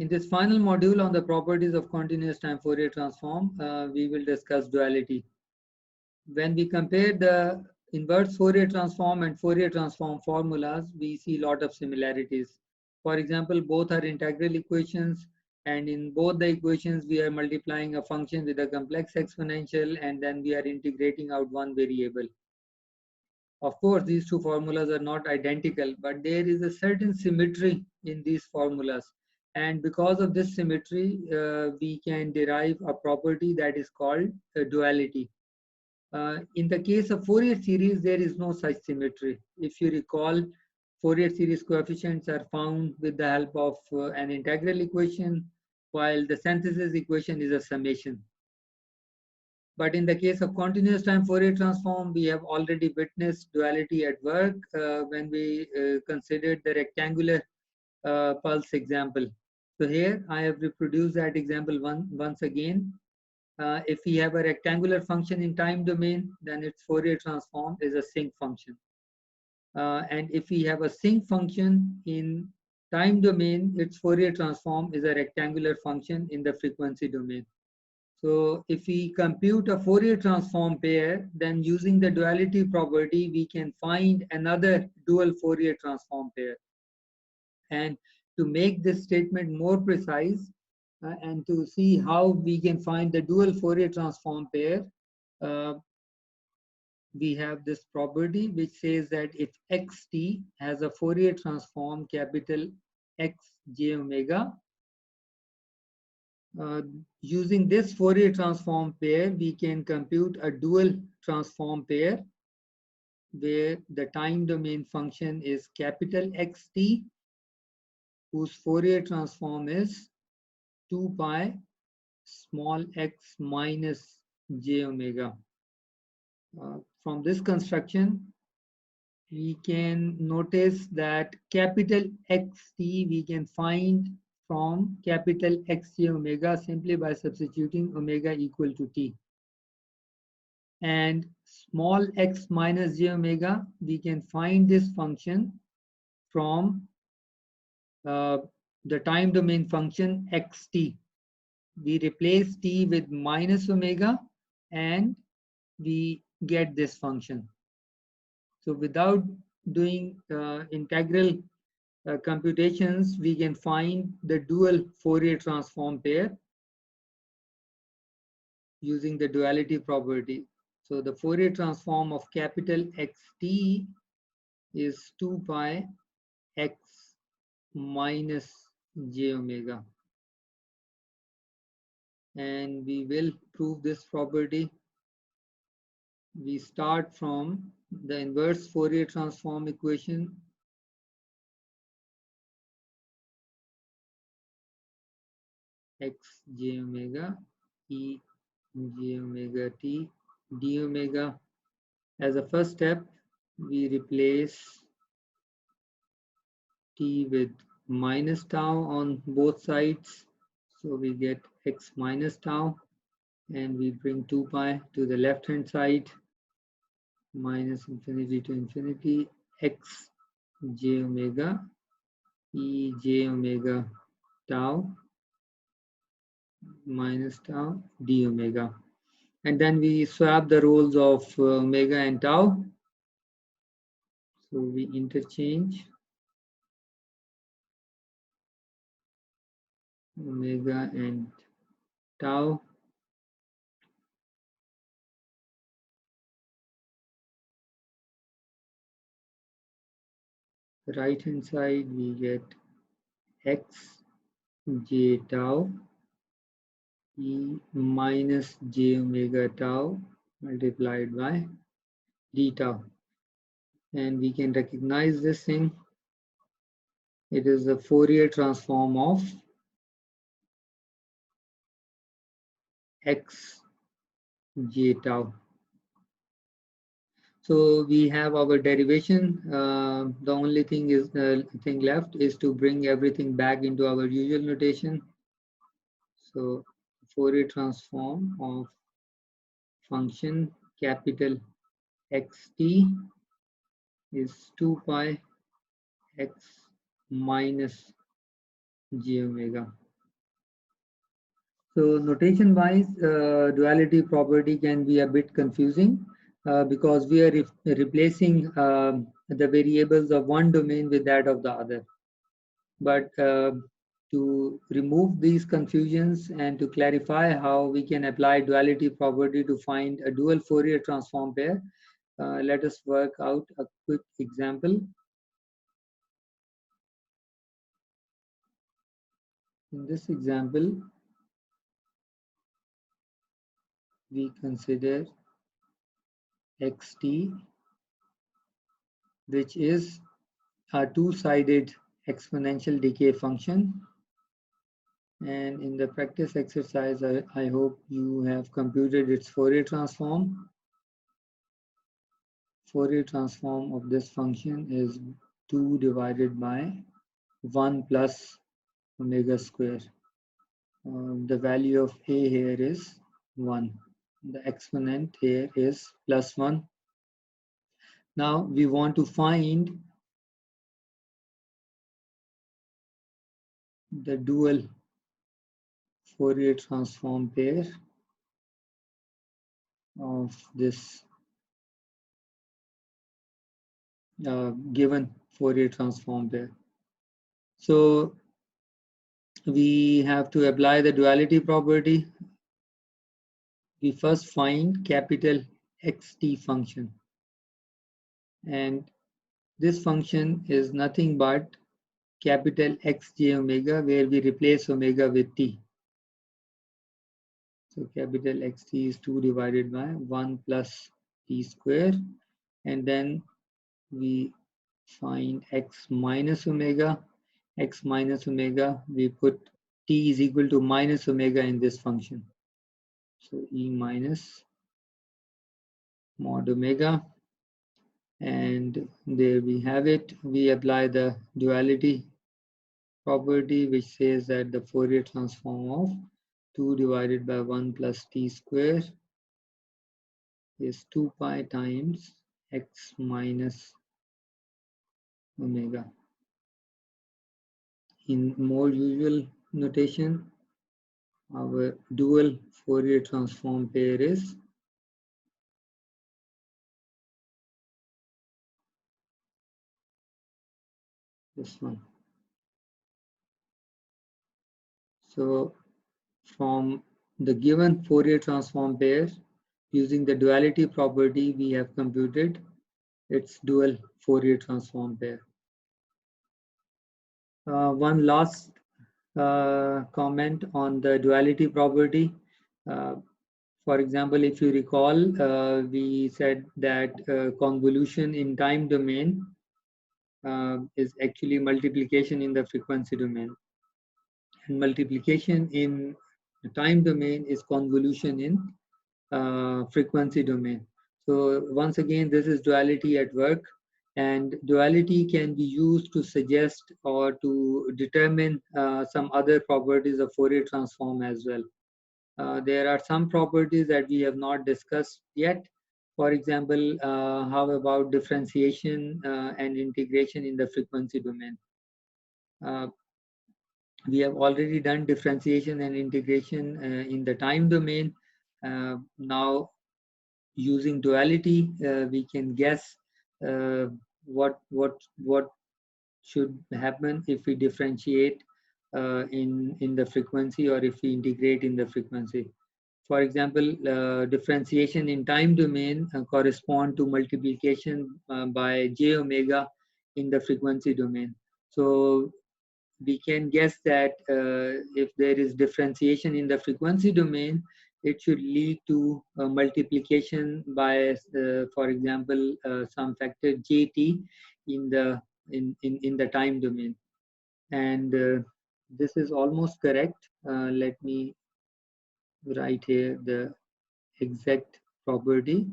In this final module on the properties of continuous time Fourier transform, we will discuss duality. When we compare the inverse Fourier transform and Fourier transform formulas, we see a lot of similarities. For example, both are integral equations, and in both the equations, we are multiplying a function with a complex exponential, and then we are integrating out one variable. Of course, these two formulas are not identical, but there is a certain symmetry in these formulas. And because of this symmetry, we can derive a property that is called duality. In the case of Fourier series, there is no such symmetry. If you recall, Fourier series coefficients are found with the help of an integral equation, while the synthesis equation is a summation. But in the case of continuous time Fourier transform, we have already witnessed duality at work when we considered the rectangular pulse example. So here I have reproduced that example once again. If we have a rectangular function in time domain, then its Fourier transform is a sinc function. And if we have a sinc function in time domain, its Fourier transform is a rectangular function in the frequency domain. So if we compute a Fourier transform pair, then using the duality property, we can find another dual Fourier transform pair. And to make this statement more precise and to see how we can find the dual Fourier transform pair, we have this property which says that if xt has a Fourier transform capital X j omega, using this Fourier transform pair, we can compute a dual transform pair where the time domain function is capital Xt, whose Fourier transform is 2 pi small x minus j omega. From this construction, we can notice that capital Xt we can find from capital Xj omega simply by substituting omega equal to t. And small x minus j omega, we can find this function from the time domain function xt. We replace t with minus omega and we get this function. So without doing integral computations, we can find the dual Fourier transform pair using the duality property. So the Fourier transform of capital Xt is 2 pi x minus j omega. And we will prove this property. We start from the inverse Fourier transform equation. X j omega e j omega t d omega. As a first step, we replace t with minus tau on both sides. So we get x minus tau, and we bring 2 pi to the left hand side, minus infinity to infinity, x j omega e j omega tau minus tau d omega. And then we swap the roles of omega and tau. So we interchange omega and tau. Right hand side we get x j tau e minus j omega tau multiplied by d tau. And we can recognize this thing. It is the Fourier transform of x j tau. So we have our derivation. The only thing left is to bring everything back into our usual notation. So Fourier transform of function capital Xt is 2 pi x minus j omega. So notation wise, duality property can be a bit confusing because we are replacing the variables of one domain with that of the other. But to remove these confusions and to clarify how we can apply duality property to find a dual Fourier transform pair, let us work out a quick example. In this example, we consider xt, which is a two-sided exponential decay function. And in the practice exercise, I hope you have computed its Fourier transform. Fourier transform of this function is 2 divided by 1 plus omega square. The value of a here is 1. The exponent here is plus 1. Now we want to find the dual Fourier transform pair of this given Fourier transform pair. So we have to apply the duality property. We first find capital xt function, and this function is nothing but capital xj omega, where we replace omega with t. So capital xt is 2 divided by 1 plus t square, and then we find x minus omega. X minus omega, we put t is equal to minus omega in this function. So e minus mod omega, and there we have it. We apply the duality property, which says that the Fourier transform of 2 divided by 1 plus t square is 2 pi times x minus omega. In more usual notation, our dual Fourier transform pair is this one. So from the given Fourier transform pair, using the duality property, we have computed its dual Fourier transform pair. One last comment on the duality property. For example, if you recall, we said that convolution in time domain is actually multiplication in the frequency domain. And multiplication in the time domain is convolution in frequency domain. So once again, this is duality at work, and duality can be used to suggest or to determine some other properties of Fourier transform as well. There are some properties that we have not discussed yet. For example, how about differentiation and integration in the frequency domain? We have already done differentiation and integration in the time domain. Now, using duality, we can guess what should happen if we differentiate in the frequency, or if we integrate in the frequency. For example, differentiation in time domain correspond to multiplication by j omega in the frequency domain. So we can guess that if there is differentiation in the frequency domain, it should lead to multiplication by, for example, some factor jt in the time domain. And this is almost correct. Let me write here the exact property.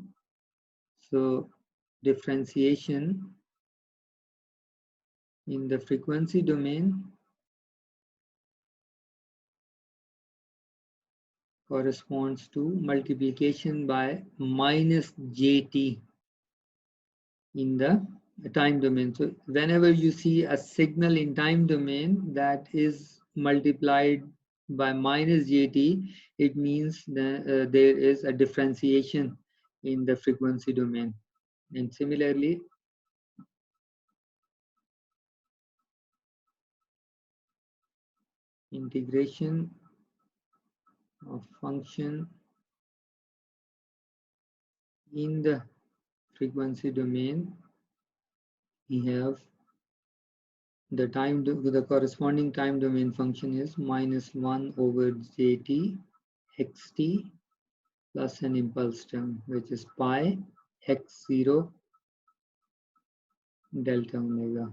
So differentiation in the frequency domain corresponds to multiplication by minus jt in the time domain. So whenever you see a signal in time domain that is multiplied by minus jt, it means that there is a differentiation in the frequency domain. And similarly, integration of function in the frequency domain, we have the corresponding time domain function is minus 1 over jt xt plus an impulse term, which is pi x0 delta omega.